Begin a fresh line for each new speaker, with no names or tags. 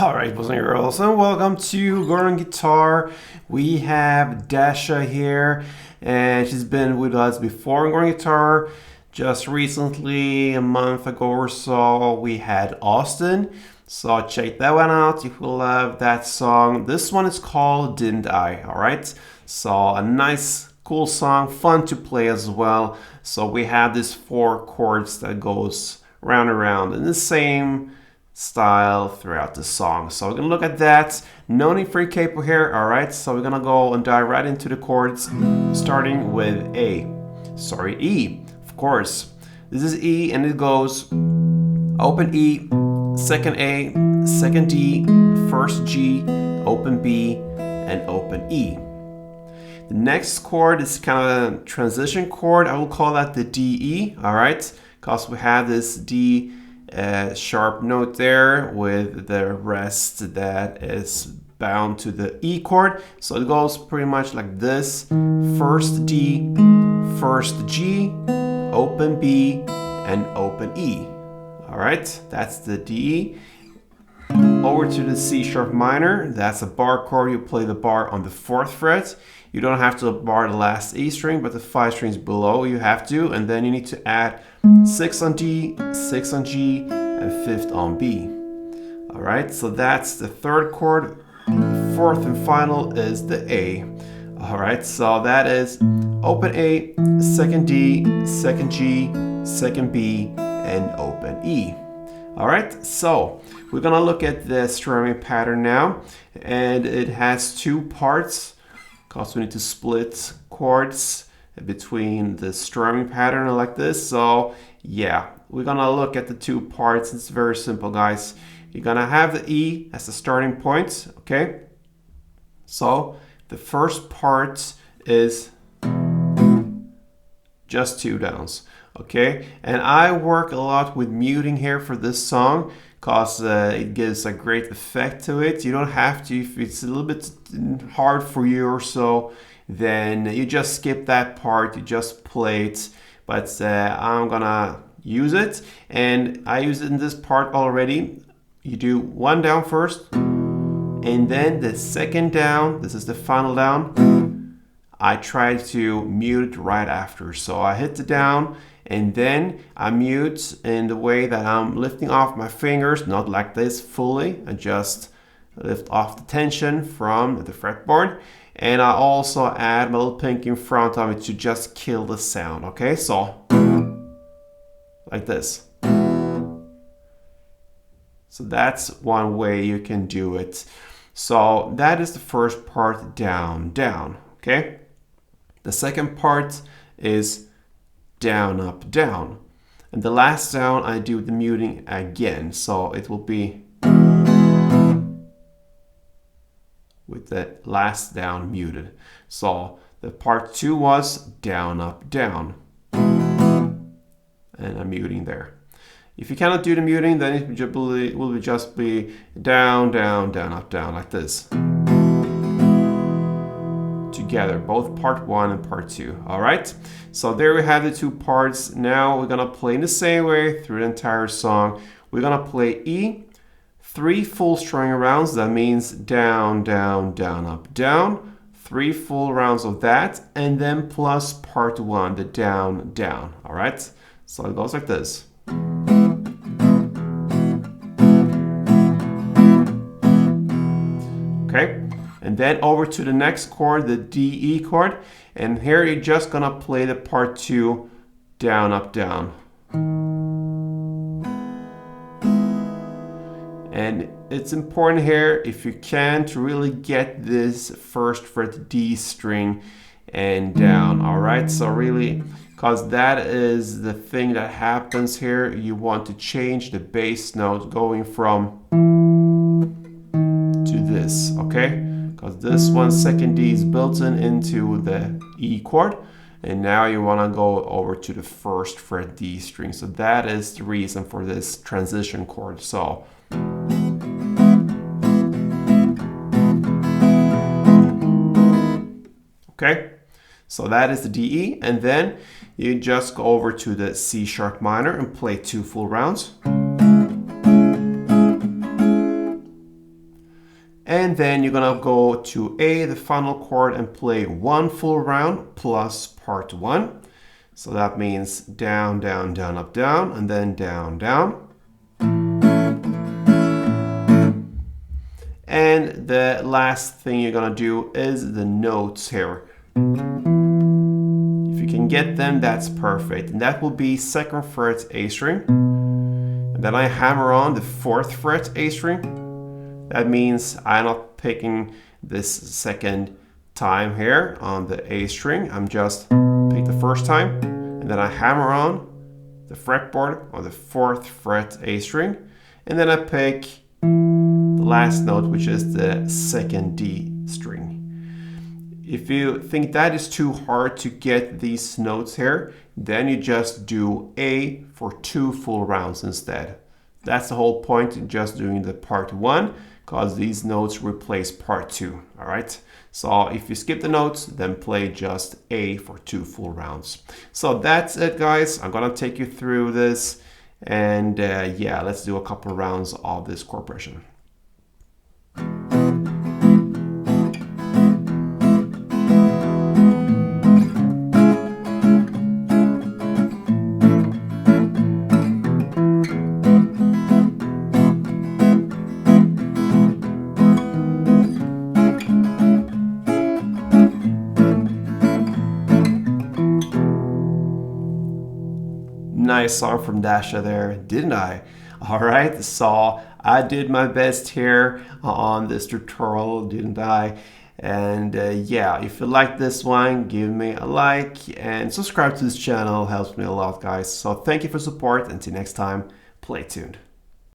Alright, boys and girls, and welcome to Gordon Guitar. We have Dasha here, and she's been with us before in Gordon Guitar. Just recently, a month ago or so, we had Austin. So check that one out if you love that song. This one is called Didn't I, alright? So a nice, cool song, fun to play as well. So we have these 4 chords that goes round and round in the same style throughout the song. So we're gonna look at that. No need for a capo here, alright? So we're gonna go and dive right into the chords, starting with E, of course. This is E, and it goes open E, second A, second D, first G, open B, and open E. The next chord is kind of a transition chord. I will call that the DE, alright? Because we have this D sharp note there with the rest that is bound to the E chord. So it goes pretty much like this: first D, first G, open B, and open E. Alright, that's the D. Over to the C sharp minor. That's a bar chord. You play the bar on the 4th fret. You don't have to bar the last E string, but the 5 strings below you have to, and then you need to add 6 on D, 6 on G, and 5th on B. Alright, so that's the 3rd chord. The 4th and final is the A. Alright, so that is open A, second D, second G, second B, and open E. Alright, so we're gonna look at the strumming pattern now, and it has 2 parts. Because we need to split chords between the strumming pattern like this. So yeah, we're gonna look at the 2 parts. It's very simple, guys. You're gonna have the E as the starting point, okay? So the first part is just 2 downs, okay? And I work a lot with muting here for this song, because it gives a great effect to it. You don't have to. If it's a little bit hard for you or so, then you just skip that part, you just play it. But I'm gonna use it, and I use it in this part already. You do 1 down first, and then the 2nd down, this is the final down, I try to mute it right after. So I hit the down, and then I mute in the way that I'm lifting off my fingers, not like this fully. I just lift off the tension from the fretboard. And I also add my little pinky in front of it to just kill the sound, okay? So, like this. So that's one way you can do it. So that is the first part, down, down, okay? The second part is down, up, down. And the last down, I do the muting again. So it will be with the last down muted. So the part 2 was down, up, down. And I'm muting there. If you cannot do the muting, then it will just be down, down, down, up, down, like this. Together, both part 1 and part 2. Alright, so there we have the 2 parts. Now we're gonna play in the same way through the entire song. We're gonna play E, 3 full string rounds. That means down, down, down, up, down. 3 full rounds of that, and then plus part 1, the down, down. Alright, so it goes like this. Okay. And then over to the next chord, the DE chord. And here you're just gonna play the part 2, down, up, down. And it's important here, if you can, to really get this 1st fret D string and down, alright? So really, because that is the thing that happens here. You want to change the bass note going from to this, okay? Because this one, 2nd D, is built into the E chord, and now you want to go over to the 1st fret D string. So that is the reason for this transition chord. So okay, so that is the DE, and then you just go over to the C sharp minor and play 2 full rounds. And then you're gonna go to A, the final chord, and play one full round plus part 1. So that means down, down, down, up, down, and then down, down. And the last thing you're gonna do is the notes here. If you can get them, that's perfect. And that will be 2nd fret A string. And then I hammer on the 4th fret A string. That means I'm not picking this second time here on the A string. I'm just pick the first time, and then I hammer on the fretboard on the 4th fret A string, and then I pick the last note, which is the 2nd D string. If you think that is too hard to get these notes here, then you just do A for 2 full rounds instead. That's the whole point in just doing the part 1, because these notes replace part 2, all right? So if you skip the notes, then play just A for 2 full rounds. So that's it, guys. I'm gonna take you through this, and yeah, let's do a couple rounds of this chord progression. Nice song from Dasha there, didn't I? All right, so I did my best here on this tutorial, didn't I? And yeah, if you like this one, give me a like and subscribe to this channel, helps me a lot, guys. So thank you for support. Until next time, play tuned.